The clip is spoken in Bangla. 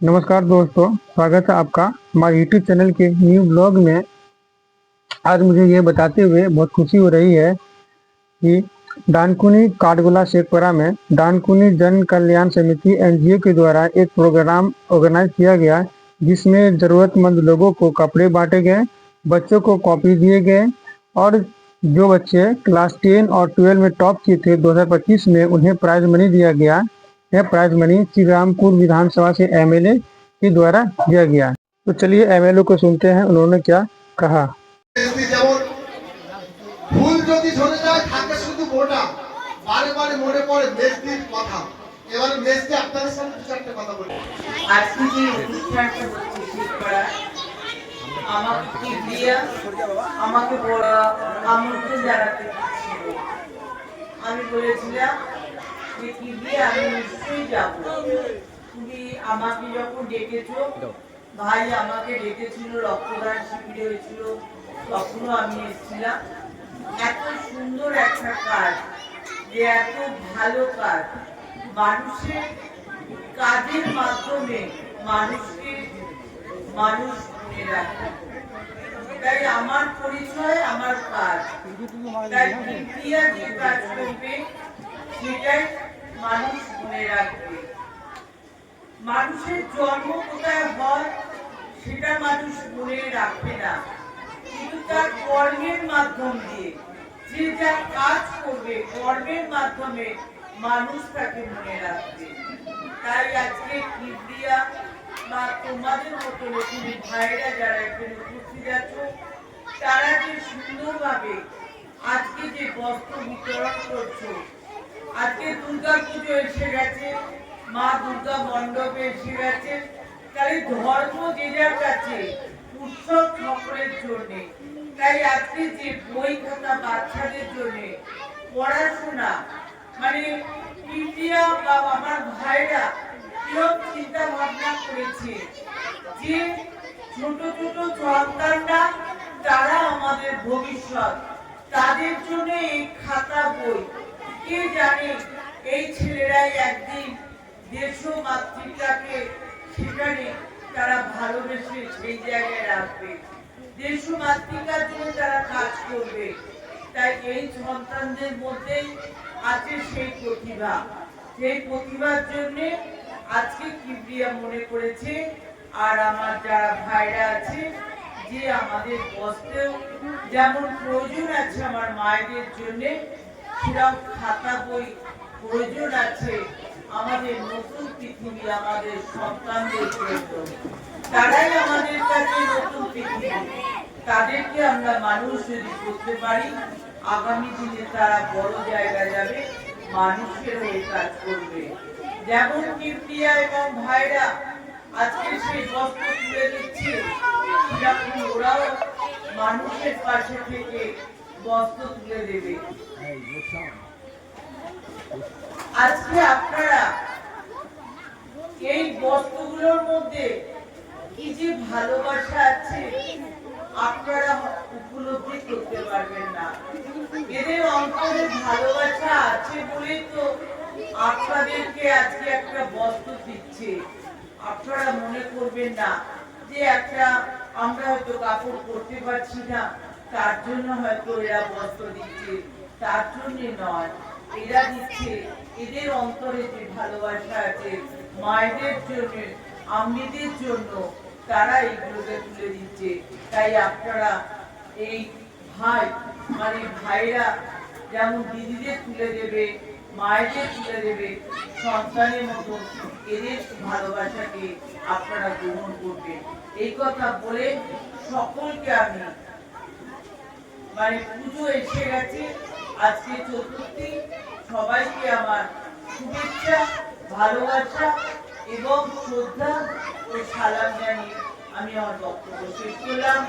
नमस्कार दोस्तों, स्वागत है आपका हमारे यूट्यूब चैनल के न्यू ब्लॉग में। आज मुझे ये बताते हुए बहुत खुशी हो रही है कि डानकुनी काठगोला शेखपुरा में डानकुनी जन कल्याण समिति एनजीओ के द्वारा एक प्रोग्राम ऑर्गेनाइज किया गया, जिसमें ज़रूरतमंद लोगों को कपड़े बांटे गए, बच्चों को कॉपी दिए गए और जो बच्चे क्लास 10 और 12 में टॉप किए थे 2025 में, उन्हें प्राइज मनी दिया गया। यह प्राइज मनी श्री रामपुर विधानसभा से एमएलए के द्वारा दिया गया। तो चलिए एमएलए को सुनते हैं, उन्होंने क्या कहा। ভুল যদি ধরে যায় থাকে শুধু মোটা বারে বারে মনে পড়ে মেজদির কথা। এবারে মেজদি আপনাদের সামনে দু চারটে কথা বলি। আজকে যে অনুষ্ঠানটা হচ্ছে শিবপাড়া, আমাকে কি দিয়া আমাকে বড় আমন্ত্রণ জানাতে ছিল। আমি বলেছিলাম যে কি দিয়া আমি নিশ্চয়ই যাব। তুমি আমাকে যখন ডেকেছো, ভাই আমাকে ডেকেছিল, রক্তদান শিবির হয়েছিল, তখনও আমি এসেছিলাম। এত সুন্দর একটা কাজ, যে এত ভালো কাজ, মানুষের কাজের মাধ্যমে মানুষকে মানুষ মনে রাখে। তাই আমার পরিচয় আমার কাজ, তাই ইন্ডিয়া যে কাজ করবে সেটাই মানুষ মনে রাখবে। মানুষের জন্ম কোথায় হয় সেটা মানুষ মনে রাখবে না, কিন্তু তার কর্মের মাধ্যম দিয়ে যে যা কাজ করবে কর্মের মাধ্যমে মানুষ তাকে মনে রাখবে। তাই আজকে কিবরিয়া বা তোমাদের মতো নতুন ভাইরা যারা এখানে উপস্থিত আছো, তারা যে সুন্দরভাবে আজকে যে বস্ত্র বিতরণ করছো। আজকে দুর্গা পুজো এসে গেছে, মা দুর্গা মণ্ডপে এসে গেছে। তাই ধর্ম যে যার কাছে, উৎসব সকলের জন্য। তাই আজকে যে বই খাতা বাচ্চাদের জন্য পড়াশোনা, মানে ইন্ডিয়া বা আমার ভাইরা কিরকম চিন্তা ভাবনা করেছে যে ছোট ছোট সন্তানরা তারা আমাদের ভবিষ্যৎ, তাদের জন্য এই খাতা বই। কে জানে এই ছেলেরাই একদিন দেশ মাতৃকাকে সেখানে তারা ভালোবেসে সেই জায়গায় রাখবে, দেশ মাতৃকার জন্য তারা কাজ করবে। তাই এই সন্তানদের মধ্যেই আছে সেই প্রতিভা। সেই প্রতিভার জন্য আজকে কিবরিয়া মনে করেছে, আর আমার যারা ভাইরা আছে, যে আমাদের বস্ত্রেও যেমন প্রয়োজন আছে আমার মায়েদের জন্য, সেরকম খাতা বই প্রয়োজন আছে আমাদের নতুন পৃথিবী, আমাদের সন্তানদের জন্য। তারাই আমাদের কাছে নতুন পৃথিবী। তাদেরকে আমরা মানুষ যদি করতে পারি, আগামী দিনে তারা বড় জায়গা যাবে, মানুষের হয়ে কাজ করবে। যেমন কিবরিয়া এবং ভাইরা আজকে সেই বস্ত্র তুলে দিচ্ছে, সেরকম ওরাও মানুষের পাশে থেকে বস্ত্র তুলে দেবে। আজকে আপনারা এই বস্তুগুলোর মধ্যে কি যে ভালোবাসা আছে আপনারা উপলব্ধি করতে পারবেন না। এদের অন্তরে ভালোবাসা আছে বলেই তো আপনাদেরকে আজকে একটা বস্ত্র দিচ্ছে। আপনারা মনে করবেন না যে একটা আমরা হয়তো কাপড় পরতে পারছি না তার জন্য হয়তো এরা বস্ত্র দিচ্ছে, তার জন্য নয়। এরা দিচ্ছে এদের অন্তরে যে ভালোবাসা আছে মায়েদের জন্য, আম্মিদের জন্য, তারা এইগুলোকে তুলে দিচ্ছে। তাই আপনারা এই ভাই মানে ভাইরা যেমন দিদিদের তুলে দেবে, মায়েদের তুলে দেবে, সন্তানের মতো এদের ভালোবাসাকে আপনারা গ্রহণ করবেন। এই কথা বলে সকলকে আমি মানে পুজো এসে গেছে, আজকে চতুর্থী, সবাইকে আমার শুভেচ্ছা, ভালোবাসা এবং শ্রদ্ধা ও সালাম জানিয়ে আমি আমার বক্তব্য শেষ করলাম।